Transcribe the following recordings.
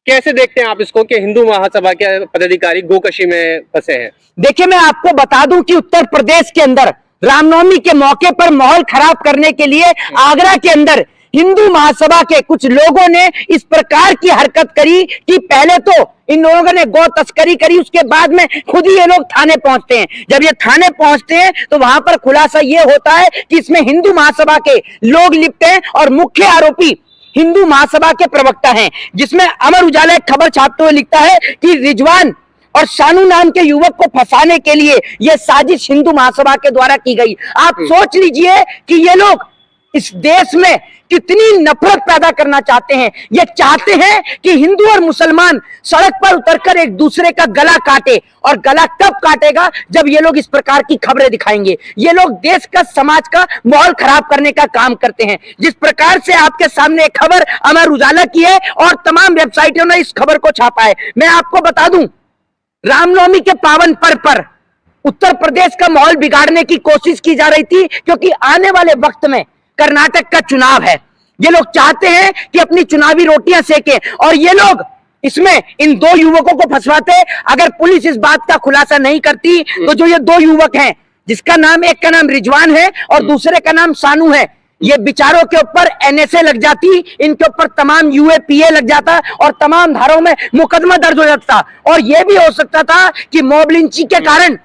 कैसे देखते हैं आप इसको कि हिंदू महासभा के पदाधिकारी गोकशी में फंसे हैं? देखिए, मैं आपको बता दूं कि उत्तर प्रदेश के अंदर रामनवमी के मौके पर माहौल खराब करने के लिए आगरा के अंदर हिंदू महासभा के कुछ लोगों ने इस प्रकार की हरकत करी कि पहले तो इन लोगों ने गौ तस्करी करी, उसके बाद में खुद ही ये लोग थाने पहुंचते हैं। जब ये थाने पहुंचते हैं तो वहां पर खुलासा ये होता है कि इसमें हिंदू महासभा के लोग लिप्त हैं और मुख्य आरोपी हिंदू महासभा के प्रवक्ता हैं, जिसमें अमर उजाला एक खबर छापते हुए लिखता है कि रिजवान और शानू नाम के युवक को फंसाने के लिए यह साजिश हिंदू महासभा के द्वारा की गई। आप सोच लीजिए कि ये लोग इस देश में कितनी नफरत पैदा करना चाहते हैं। ये चाहते हैं कि हिंदू और मुसलमान सड़क पर उतरकर एक दूसरे का गला काटे, और गला कब काटेगा? जब ये लोग इस प्रकार की खबरें दिखाएंगे। ये लोग देश का, समाज का माहौल खराब करने का काम करते हैं। जिस प्रकार से आपके सामने एक खबर अमर उजाला की है और तमाम वेबसाइटों ने इस खबर को छापा है, मैं आपको बता दूं, रामनवमी के पावन पर्व पर उत्तर प्रदेश का माहौल बिगाड़ने की कोशिश की जा रही थी, क्योंकि आने वाले वक्त में कर्नाटक का चुनाव है। ये लोग चाहते हैं कि अपनी चुनावी रोटियां सेकें, और ये लोग इसमें इन दो युवकों को फंसवाते। अगर पुलिस इस बात का खुलासा नहीं करती तो जो ये दो युवक हैं, जिसका नाम, एक का नाम रिजवान है और दूसरे का नाम शानू है, ये बिचारों के ऊपर एनएसए लग जाती, इनके ऊपर तमाम यूएपीए लग जाता और तमाम धाराओं में मुकदमा दर्ज हो जाता। और यह भी हो सकता था कि मॉब लिंचिंग के कारण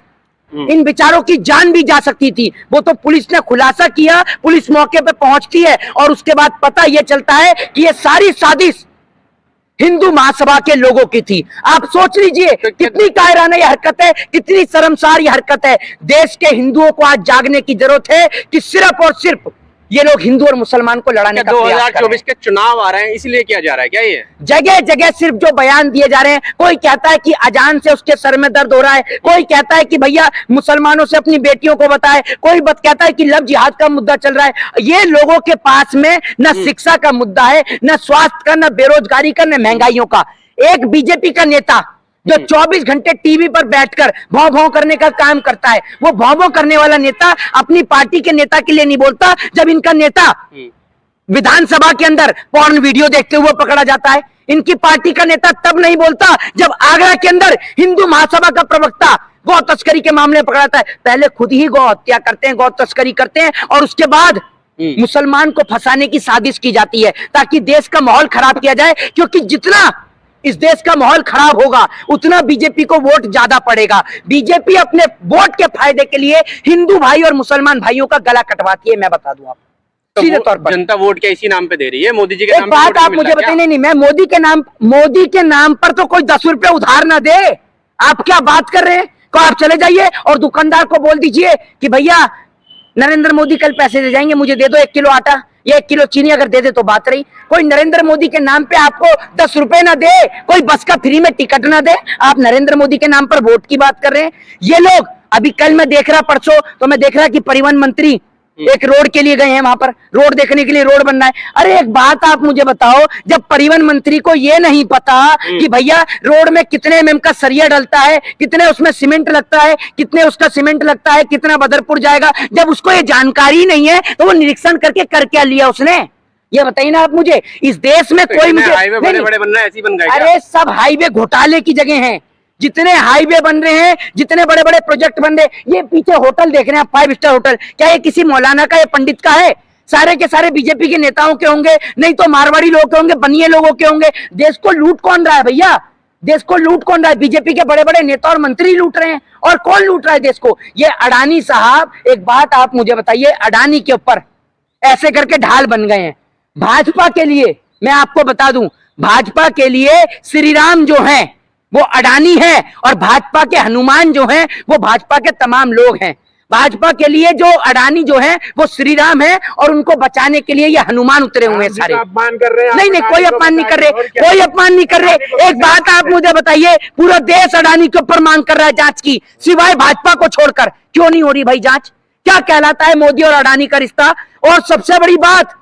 इन बेचारों की जान भी जा सकती थी। वो तो पुलिस ने खुलासा किया, पुलिस मौके पे पहुंचती है और उसके बाद पता यह चलता है कि ये सारी साजिश हिंदू महासभा के लोगों की थी। आप सोच लीजिए कितनी कायराना यह हरकत है, कितनी शर्मसार यह हरकत है। देश के हिंदुओं को आज जागने की जरूरत है कि सिर्फ और सिर्फ ये लोग हिंदू और मुसलमान को लड़ाने का प्रयास कर रहे हैं। 2024 के चुनाव आ रहे हैं, इसलिए किया जा रहा है क्या? ये जगह जगह सिर्फ जो बयान दिए जा रहे हैं, कोई कहता है कि अजान से उसके सर में दर्द हो रहा है, कोई कहता है कि भैया मुसलमानों से अपनी बेटियों को बताए, कोई कहता है कि लव जिहाद का मुद्दा चल रहा है। ये लोगों के पास में न शिक्षा का मुद्दा है, न स्वास्थ्य का, न बेरोजगारी का, न महंगाइयों का। एक बीजेपी का नेता जो 24 घंटे टीवी पर बैठकर भौं भौं करने का काम करता है, वो भौं भौं करने वाला नेता अपनी पार्टी के नेता के लिए नहीं बोलता। जब इनका नेता विधानसभा के अंदर पॉर्न वीडियो देखते हुए पकड़ा जाता है, इनकी पार्टी का नेता तब नहीं बोलता जब आगरा के अंदर हिंदू महासभा का प्रवक्ता गौ तस्करी के मामले में पकड़ा जाता है। पहले खुद ही गौ हत्या करते हैं, गौ तस्करी करते हैं, और उसके बाद मुसलमान को फंसाने की साजिश की जाती है ताकि देश का माहौल खराब किया जाए। क्योंकि जितना इस देश का माहौल खराब होगा उतना बीजेपी को वोट ज्यादा पड़ेगा। बीजेपी अपने वोट के फायदे के लिए हिंदू भाई और मुसलमान भाइयों का गला कटवाती है। मैं बता दूं आपको सीधे तौर पर। जनता वोट क्या इसी नाम पे दे रही है? मोदी जी के नाम पे बात आप मुझे बताइए। नहीं, मैं मोदी के नाम पर तो कोई 10 रुपए उधार ना दे। आप क्या बात कर रहे हैं? को आप चले जाइए और दुकानदार को बोल दीजिए कि भैया नरेंद्र मोदी कल पैसे दे जाएंगे, मुझे दे दो 1 किलो आटा या 1 किलो चीनी, अगर दे दे तो बात रही। कोई नरेंद्र मोदी के नाम पे आपको 10 रुपए ना दे, कोई बस का फ्री में टिकट ना दे, आप नरेंद्र मोदी के नाम पर वोट की बात कर रहे हैं। ये लोग अभी कल मैं देख रहा, परसों तो मैं देख रहा कि परिवहन मंत्री एक रोड के लिए गए हैं, वहां पर रोड देखने के लिए, रोड बन रहा है। अरे एक बात आप मुझे बताओ, जब परिवहन मंत्री को ये नहीं पता कि भैया रोड में कितने एमएम का सरिया डलता है, कितने उसमें सीमेंट लगता है, कितने उसका सीमेंट लगता है, कितना बदरपुर जाएगा, जब उसको ये जानकारी नहीं है तो वो निरीक्षण करके कर क्या लिया उसने? ये बताइए ना आप मुझे। इस देश में कोई मुझे हाईवे बड़े बड़े बन रहे हैं, ऐसे बन गए। अरे सब हाईवे घोटाले की जगह हैं। जितने हाईवे बन रहे हैं, जितने बड़े बड़े प्रोजेक्ट बन रहे हैं, ये पीछे होटल देख रहे हैं आप, 5 स्टार होटल, क्या ये किसी मौलाना का या पंडित का है? सारे के सारे बीजेपी के नेताओं के होंगे, नहीं तो मारवाड़ी लोग के होंगे, बनिए लोगों के होंगे। देश को लूट कौन रहा है भैया? देश को लूट कौन रहा है? बीजेपी के बड़े बड़े नेता और मंत्री लूट रहे हैं। और कौन लूट रहा है देश को? ये अडानी साहब। एक बात आप मुझे बताइए, अडानी के ऊपर ऐसे करके ढाल बन गए हैं। भाजपा के लिए मैं आपको बता दूं, भाजपा के लिए श्री राम जो हैं वो अडानी है, और भाजपा के हनुमान जो हैं वो भाजपा के तमाम लोग हैं। भाजपा के लिए जो अडानी जो है वो श्री राम है, और उनको बचाने के लिए ये हनुमान उतरे हुए हैं सारे। अपमान कर रहे हैं? नहीं, कोई अपमान नहीं कर रहे, कोई अपमान नहीं कर रहे। एक बात आप मुझे बताइए, पूरा देश अडानी के ऊपर मांग कर रहा है जांच की, सिवाय भाजपा को छोड़कर। क्यों नहीं हो रही भाई जांच? क्या कहलाता है मोदी और अडानी का रिश्ता? और सबसे बड़ी बात,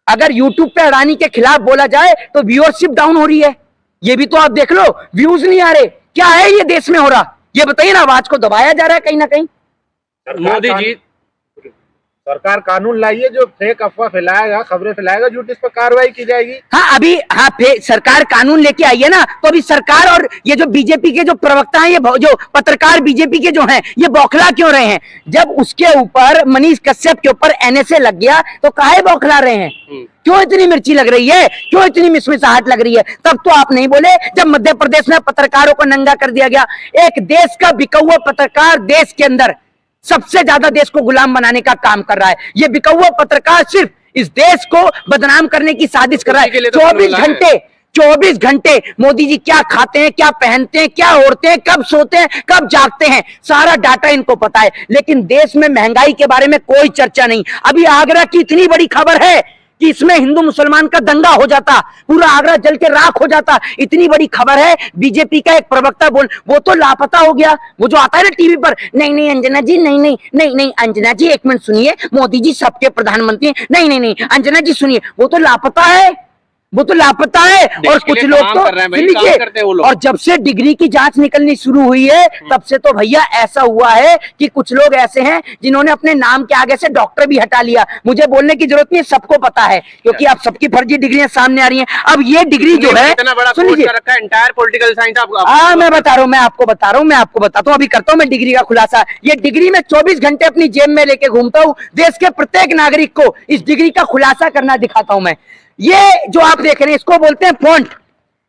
अगर यूट्यूब पे अडानी के खिलाफ बोला जाए तो व्यूअरशिप डाउन हो रही है। ये भी तो आप देख लो, व्यूज नहीं आ रहे। क्या है ये देश में हो रहा? ये बताइए ना, आवाज को दबाया जा रहा है कहीं ना कहीं। मोदी जी सरकार कानून लाई है, जो फेक अफवाह फैलाएगा, खबरें फैलाएगा झूठ, इस पर कार्रवाई की जाएगी। हाँ अभी हाँ सरकार कानून लेके आई है ना, तो अभी सरकार और ये जो बीजेपी के जो प्रवक्ता हैं, ये जो पत्रकार बीजेपी के जो हैं, ये बौखला क्यों रहे हैं? जब उसके ऊपर मनीष कश्यप के ऊपर एनएसए लग गया तो काहे बौखला रहे हैं? क्यों इतनी मिर्ची लग रही है? क्यों इतनी मिसमिसाहट लग रही है? तब तो आप नहीं बोले जब मध्य प्रदेश में पत्रकारों को नंगा कर दिया गया। एक देश का बिका हुआ पत्रकार देश के अंदर सबसे ज्यादा देश को गुलाम बनाने का काम कर रहा है। ये बिका हुआ पत्रकार सिर्फ इस देश को बदनाम करने की साजिश कर रहा है। 24 घंटे मोदी जी क्या खाते हैं, क्या पहनते हैं, क्या ओढ़ते हैं, कब सोते हैं, कब जागते हैं, सारा डाटा इनको पता है। लेकिन देश में महंगाई के बारे में कोई चर्चा नहीं। अभी आगरा की इतनी बड़ी खबर है कि इसमें हिंदू मुसलमान का दंगा हो जाता, पूरा आगरा जल के राख हो जाता, इतनी बड़ी खबर है। बीजेपी का एक प्रवक्ता वो तो लापता हो गया। वो जो आता है ना टीवी पर, नहीं अंजना जी, नहीं अंजना जी एक मिनट सुनिए, मोदी जी सबके प्रधानमंत्री, नहीं अंजना जी सुनिए, वो तो लापता है। और कुछ लोग तो और जब से डिग्री की जांच निकलनी शुरू हुई है तब से तो भैया ऐसा हुआ है कि कुछ लोग ऐसे हैं जिन्होंने अपने नाम के आगे से डॉक्टर भी हटा लिया। मुझे बोलने की जरूरत नहीं, सबको पता है, क्योंकि अब सबकी फर्जी डिग्रियां सामने आ रही हैं। अब ये डिग्री जो है, सुनिए, एंटायर पॉलिटिकल साइंस मैं बता रहा हूँ, मैं आपको बताता हूँ, अभी करता हूँ मैं डिग्री का खुलासा। ये डिग्री में 24 घंटे अपनी जेब में लेके घूमता हूँ। देश के प्रत्येक नागरिक को इस डिग्री का खुलासा करना दिखाता हूँ मैं। ये जो आप देख रहे हैं इसको बोलते हैं फॉन्ट।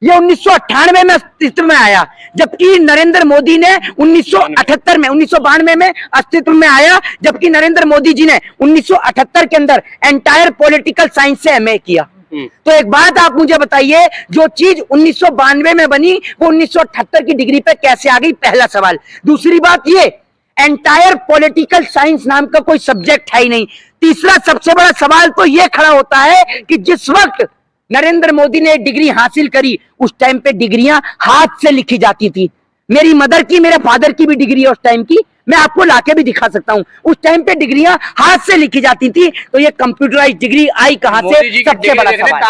ये 1998 में अस्तित्व में आया, जबकि नरेंद्र मोदी ने 1992 में अस्तित्व में आया, जबकि नरेंद्र मोदी जी ने 1978 के अंदर एंटायर पॉलिटिकल साइंस से एमए किया। तो एक बात आप मुझे बताइए, जो चीज 1992 में बनी वो 1978 की डिग्री पे कैसे आ गई? पहला सवाल। दूसरी बात, ये एंटायर पॉलिटिकल साइंस नाम का कोई सब्जेक्ट है ही नहीं। तीसरा सबसे बड़ा सवाल तो यह खड़ा होता है कि जिस वक्त नरेंद्र मोदी ने डिग्री हासिल करी उस टाइम पे डिग्रियां हाथ से लिखी जाती थी। मेरी मदर की, मेरे फादर की भी डिग्री है उस टाइम की, मैं आपको लाके भी दिखा सकता हूं। उस टाइम पे डिग्रियां हाथ से लिखी जाती थी, तो ये कंप्यूटराइज्ड डिग्री आई कहां से? सबसे बड़ा सवाल।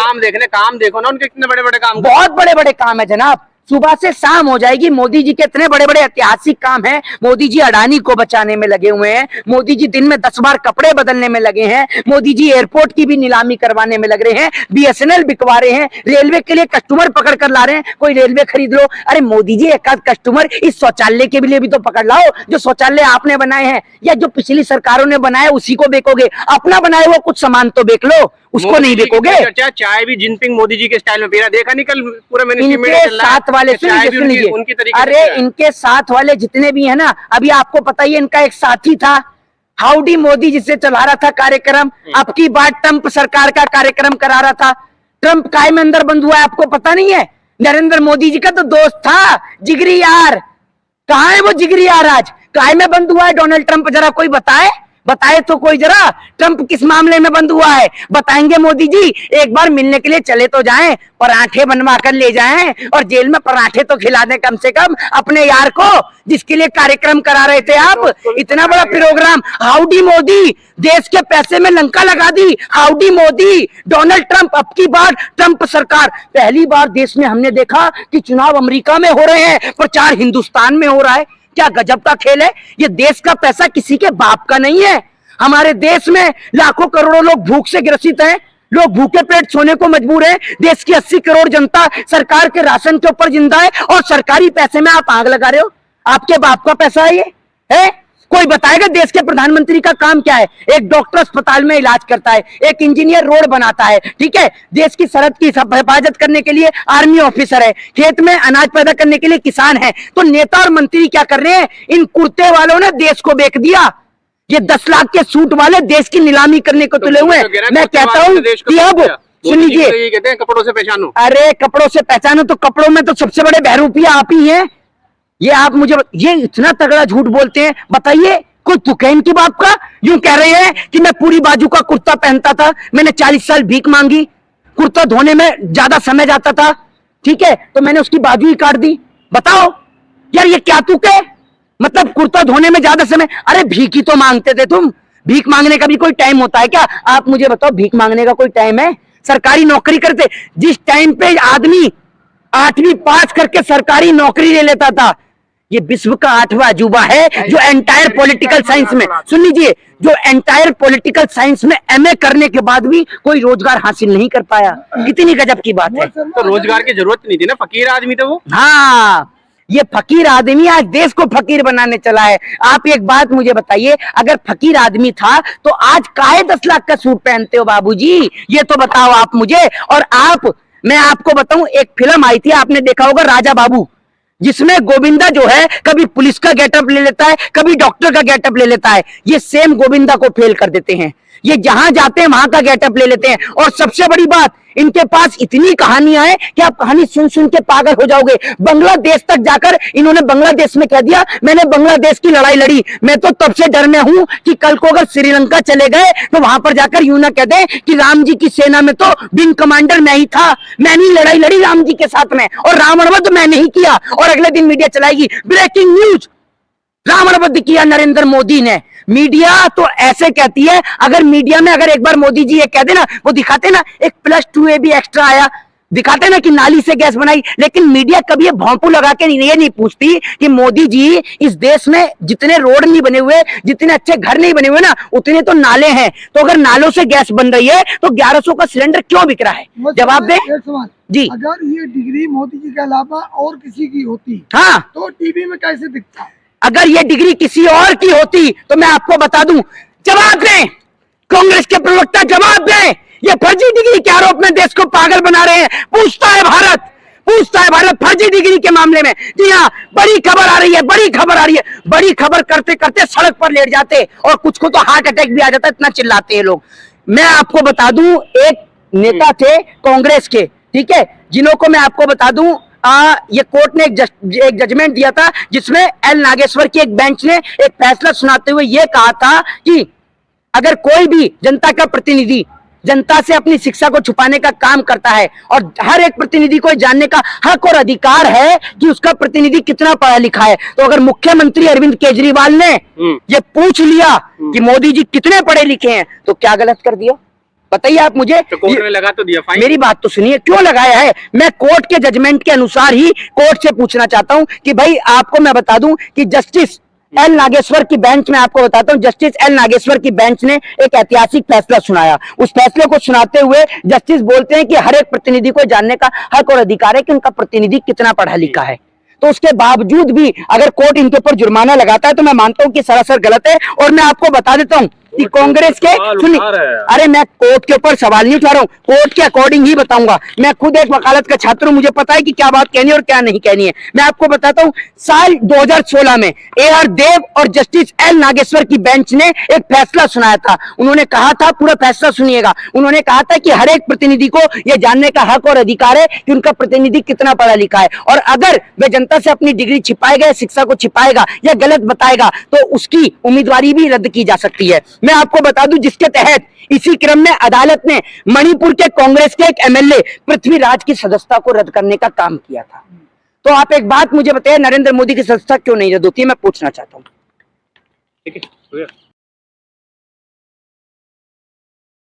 काम देखो ना उनके कितने बड़े बड़े काम, बहुत बड़े बड़े काम है जनाब। सुबह से शाम हो जाएगी, मोदी जी के इतने बड़े बड़े ऐतिहासिक काम हैं। मोदी जी अडानी को बचाने में लगे हुए हैं, मोदी जी दिन में 10 बार कपड़े बदलने में लगे हैं, मोदी जी एयरपोर्ट की भी नीलामी करवाने में लग रहे हैं, बीएसएनएल बिकवा रहे हैं, रेलवे के लिए कस्टमर पकड़ कर ला रहे हैं, कोई रेलवे खरीद लो। अरे मोदी जी एक आध कस्टमर इस शौचालय के लिए भी तो पकड़ लाओ, जो शौचालय आपने बनाए हैं या जो पिछली सरकारों ने बनाया उसी को बेचोगे? अपना बनाए हुआ कुछ सामान तो बेच लो, उसको नहीं बेचोगे। चाय भी जिनपिंग मोदी जी के स्टाइल में पी रहा, देखा नहीं कल पूरा इनके साथ वाले अरे इनके साथ वाले जितने भी है ना, अभी आपको पता ही है, इनका एक साथी था हाउडी मोदी जिससे चला रहा था कार्यक्रम, अब की बात ट्रंप सरकार का कार्यक्रम करा रहा था। ट्रंप काय में अंदर बंद हुआ है आपको पता नहीं है? नरेंद्र मोदी जी का तो दोस्त था, जिगरी यार। कहां है वो जिगरी यार? आज काय में बंद हुआ है डोनाल्ड ट्रंप? जरा कोई बताए तो कोई, जरा ट्रंप किस मामले में बंद हुआ है? बताएंगे मोदी जी? एक बार मिलने के लिए चले तो जाएं, पराठे बनवा कर ले जाएं और जेल में पराठे तो खिला दें कम से कम अपने यार को, जिसके लिए कार्यक्रम करा रहे थे आप। इतना बड़ा प्रोग्राम, हाउडी मोदी, देश के पैसे में लंका लगा दी, हाउडी मोदी, डोनाल्ड ट्रंप। अब की बार ट्रंप सरकार, पहली बार देश में हमने देखा कि चुनाव अमेरिका में हो रहे हैं, प्रचार हिंदुस्तान में हो रहा है। क्या गजब का खेल है! ये देश का पैसा किसी के बाप का नहीं है। हमारे देश में लाखों करोड़ों लोग भूख से ग्रसित हैं, लोग भूखे पेट सोने को मजबूर हैं। देश की 80 करोड़ जनता सरकार के राशन के ऊपर जिंदा है और सरकारी पैसे में आप आग लगा रहे हो। आपके बाप का पैसा है ये है? कोई बताएगा देश के प्रधानमंत्री का काम क्या है? एक डॉक्टर अस्पताल में इलाज करता है, एक इंजीनियर रोड बनाता है, ठीक है, देश की सरहद की हिफाजत करने के लिए आर्मी ऑफिसर है, खेत में अनाज पैदा करने के लिए किसान है। तो नेता और मंत्री क्या कर रहे हैं? इन कुर्ते वालों ने देश को बेच दिया। ये 10 लाख के सूट वाले देश की नीलामी करने को तुले हुए। मैं कहता हूँ कि अब सुन लीजिए, कहते हैं कपड़ों से पहचानो। अरे कपड़ों से पहचानो तो कपड़ों में तो सबसे बड़े बहरूपिया आप ही हैं। ये आप मुझे ये इतना तगड़ा झूठ बोलते हैं, बताइए कोई तुक है इनकी बाप का? यूं कह रहे हैं कि मैं पूरी बाजू का कुर्ता पहनता था, मैंने 40 साल भीख मांगी, कुर्ता धोने में ज्यादा समय जाता था, ठीक है, तो मैंने उसकी बाजू ही काट दी। बताओ यार ये क्या तुक है? मतलब कुर्ता धोने में ज्यादा समय, अरे भीख ही तो मांगते थे तुम। भीख मांगने का भी कोई टाइम होता है क्या? आप मुझे बताओ, भीख मांगने का कोई टाइम है? सरकारी नौकरी करते, जिस टाइम पे आदमी 8वीं पास करके सरकारी नौकरी ले लेता था, ये विश्व का 8वां अजूबा है जो एंटायर पॉलिटिकल साइंस में, सुन लीजिए, जो एंटायर पॉलिटिकल साइंस में एमए करने के बाद भी कोई रोजगार हासिल नहीं कर पाया। कितनी गजब की बात है। तो रोजगार की जरूरत नहीं थी ना, फकीर आदमी था वो। हाँ, ये फकीर आदमी आज देश को फकीर बनाने चला है। आप एक बात मुझे बताइए, अगर फकीर आदमी था तो आज काहे 10 लाख का सूट पहनते हो बाबूजी? ये तो बताओ आप मुझे। और मैं आपको बताऊं, एक फिल्म आई थी, आपने देखा होगा, राजा बाबू, जिसमें गोविंदा जो है कभी पुलिस का गेटअप ले लेता है, कभी डॉक्टर का गेटअप ले लेता है। ये सेम गोविंदा को फेल कर देते हैं। ये जहां जाते हैं वहां का गेटअप ले लेते हैं। और सबसे बड़ी बात, इनके पास इतनी कहानियां हैं कि आप कहानी सुन सुन के पागल हो जाओगे। बांग्लादेश तक जाकर इन्होंने बांग्लादेश में कह दिया मैंने बांग्लादेश की लड़ाई लड़ी। मैं तो तब से डर में हूं कि कल को अगर श्रीलंका चले गए तो वहां पर जाकर यूं ना कह दें कि राम जी की सेना में तो विंग कमांडर मैं ही था, मैंने ही लड़ाई लड़ी राम जी के साथ में, और रावण वध मैंने ही किया। और अगले दिन मीडिया चलाएगी ब्रेकिंग न्यूज, रावण वध किया नरेंद्र मोदी ने। मीडिया तो ऐसे कहती है, अगर मीडिया में अगर एक बार मोदी जी ये कह देना, वो दिखाते ना एक +2A भी एक्स्ट्रा आया, दिखाते ना कि नाली से गैस बनाई। लेकिन मीडिया कभी ये भौंपू लगा के ये नहीं पूछती कि मोदी जी, इस देश में जितने रोड नहीं बने हुए, जितने अच्छे घर नहीं बने हुए ना, उतने तो नाले हैं। तो अगर नालों से गैस बन रही है तो 1100 का सिलेंडर क्यों बिक रहा है? जवाब दे जी। अगर ये डिग्री मोदी जी के अलावा और किसी की होती, हाँ, तो टीवी में कैसे दिखता? अगर ये डिग्री किसी और की होती तो मैं आपको बता दूं, जवाब दें कांग्रेस के प्रवक्ता, जवाब दें। ये फर्जी डिग्री के आरोप में देश को पागल बना रहे हैं। पूछता है भारत फर्जी डिग्री के मामले में। जी हाँ, बड़ी खबर आ रही है, बड़ी खबर करते करते सड़क पर लेट जाते, और कुछ को तो हार्ट अटैक भी आ जाता है, इतना चिल्लाते हैं लोग। मैं आपको बता दूं, एक नेता थे कांग्रेस के, ठीक है, जिन्हों को मैं आपको बता दूं, ये कोर्ट ने एक जजमेंट दिया था जिसमें एल नागेश्वर की एक बेंच ने एक फैसला सुनाते हुए यह कहा था कि अगर कोई भी जनता का प्रतिनिधि जनता से अपनी शिक्षा को छुपाने का काम करता है, और हर एक प्रतिनिधि को जानने का हक और अधिकार है कि उसका प्रतिनिधि कितना पढ़ा लिखा है, तो अगर मुख्यमंत्री अरविंद केजरीवाल ने ये पूछ लिया कि मोदी जी कितने पढ़े लिखे हैं, तो क्या गलत कर दिया बताइए आप मुझे? तो कोर्ट ने लगा तो दिया फाइन। मेरी बात तो सुनिए, क्यों लगाया है? मैं कोर्ट के जजमेंट के अनुसार ही कोर्ट से पूछना चाहता हूं कि भाई, आपको मैं बता दूं कि जस्टिस एल नागेश्वर की बेंच में, आपको बताता हूं, जस्टिस एल नागेश्वर की बेंच ने एक ऐतिहासिक फैसला सुनाया। उस फैसले को सुनाते हुए जस्टिस बोलते हैं कि हर एक प्रतिनिधि को जानने का हक और अधिकार है कि उनका प्रतिनिधि कितना पढ़ा लिखा है। तो उसके बावजूद भी अगर कोर्ट इनके ऊपर जुर्माना लगाता है तो मैं मानता हूं कि सरासर गलत है। और मैं आपको बता देता हूं कि कांग्रेस के, सुनिए, अरे मैं कोर्ट के ऊपर सवाल नहीं उठा रहा हूं, कोर्ट के अकॉर्डिंग ही बताऊंगा। मैं खुद एक वकालत का छात्र हूं, मुझे पता है कि क्या बात कहनी है और क्या नहीं कहनी है। मैं आपको बताता हूं, साल 2016 में AR देव और जस्टिस एल नागेश्वर की बेंच ने एक फैसला सुनाया था। उन्होंने कहा था, पूरा फैसला सुनिएगा, उन्होंने कहा था कि हर एक प्रतिनिधि को यह जानने का हक और अधिकार है कि उनका प्रतिनिधि कितना पढ़ा लिखा है, और अगर वह जनता से अपनी डिग्री छिपाएगा, शिक्षा को छिपाएगा या गलत बताएगा तो उसकी उम्मीदवारी भी रद्द की जा सकती है। मैं आपको बता दूं, जिसके तहत इसी क्रम में अदालत ने मणिपुर के कांग्रेस के एक MLA पृथ्वीराज की सदस्यता को रद्द करने का काम किया था। तो आप एक बात मुझे बताइए, नरेंद्र मोदी की सदस्यता क्यों नहीं रद्द होती है? मैं पूछना चाहता हूं। ठीक है।